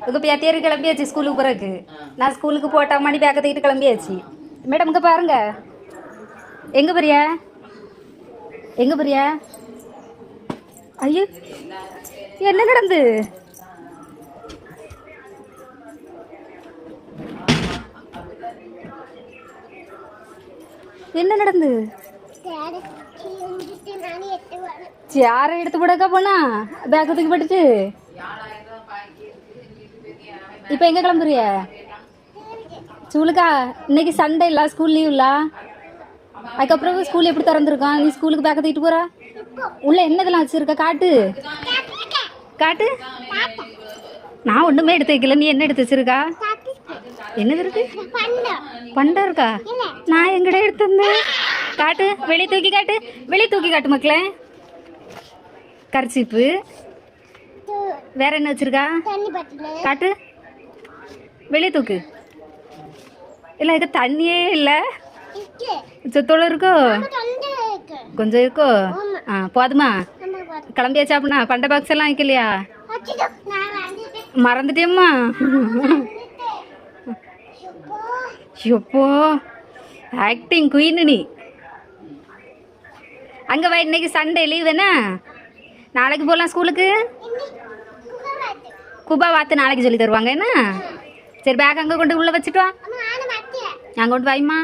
உங்க பேத்தியாரு கிளம்பியாச்சு ஸ்கூலுக்கு பிறகு. நான் ஸ்கூலுக்கு போட்டா மணி பேக்க தூக்கிட்டு கிளம்பியாச்சு. மேடம் இங்க பாருங்க. எங்க போறியா? எங்க போறியா? ஐயோ என்ன நடந்து? என்ன நடந்து? சேரை எடுத்து போடக்கா போனா பேக்க தூக்கி போட்டுட்டு இப்போ எங்க கிளம்புறிய? ஸ்கூலுக்கா? இன்னைக்கு சண்டே இல்ல, ஸ்கூல் லீவ் இல்ல. அதுக்கப்புறம் ஸ்கூல் எப்படி திறந்துருக்கான்? நீ ஸ்கூலுக்கு பேக்க தூக்கிட்டு போற? உள்ள என்னதெல்லாம் வச்சிருக்க? காட்டு காட்டு. நான் ஒண்ணுமே எடுத்து வைக்கல. நீ என்ன எடுத்து வச்சிருக்கா? என்னது இருக்கு? பண்டம் இருக்கா? நான் எங்கட எடுத்து வந்தேன்? காட்டு, வெளியே தூக்கி காட்டு, வெளியே தூக்கி காட்டு மக்களே. கர்ச்சிப்பு வேற என்ன வச்சிருக்கா? காட்டு, வெளியே தூக்கு. இல்ல இது தண்ணியே இல்ல. சொத்தோட இருக்கோ? கொஞ்சம் இருக்கோ? போதுமா? கிளம்பியாச்சா? அப்படின்னா பண்ட பாக்ஸ் எல்லாம் வைக்கலையா? மறந்துட்டேம்மா. எப்போ ஆக்டிங் குயின் நீ. அங்கே வா, இன்னைக்கு சண்டே லீவ் தானே. நாளைக்கு போகலாம் ஸ்கூலுக்கு. குபா வாத்து நாளைக்கு சொல்லி தருவாங்க என்ன? சரி பேக் அங்கே கொண்டு உள்ளே வச்சுட்டு வா. அங்கே கொண்டு வாய்மா.